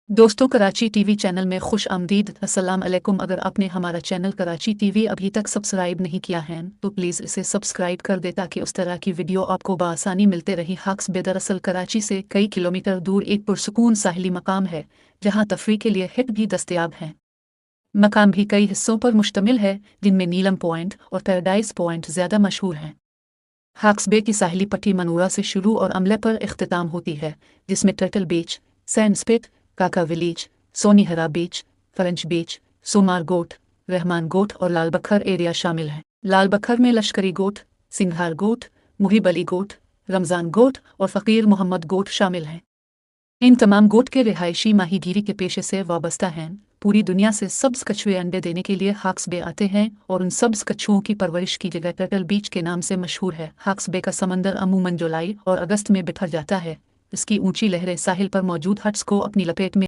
दोस्तों Karachi TV channel में खुश आमदीद। अस्सलाम अलैकुम। अगर आपने हमारा चैनल कराची टीवी अभी तक सब्सक्राइब नहीं किया है तो प्लीज़ इसे सब्सक्राइब कर दे ताकि उस तरह की वीडियो आपको बआसानी मिलते रही। हक्स बे दरअसल कराची से कई किलोमीटर दूर एक पुरसकून साहिली मकाम है जहाँ तफरी के लिए हिट भी दस्तयाब हैं। मकाम भी कई हिस्सों पर मुश्तमिल है जिनमें नीलम पॉइंट और पैराडाइज पॉइंट ज़्यादा मशहूर हैं। हक्स बे की साहिली पट्टी मनूरा से शुरू और अमले पर इख्तिताम होती है जिसमें टर्टल बीच, सैंडस्पिट, काका विलेज, सोनीहरा बीच, फ्रेंच बीच, सोमार गोट, रहमान गोट और लाल बखर एरिया शामिल हैं। लाल बखर में लश्करी गोट, सिंघार गोट, मुहिब अली गोट, रमज़ान गोट और फ़कीर मोहम्मद गोट शामिल हैं। इन तमाम गोट के रिहायशी माहीगीरी के पेशे से वाबस्ता हैं। पूरी दुनिया से सब्ज़ कछुए अंडे देने के लिए हक्स बे आते हैं और उन सब्ज़ कछुओं की परवरिश की जगह टर्टल बीच के नाम से मशहूर है। हक्स बे का समंदर अमूमन जुलाई और अगस्त में बिखर जाता है। इसकी ऊंची लहरें साहिल पर मौजूद हट्स को अपनी लपेट में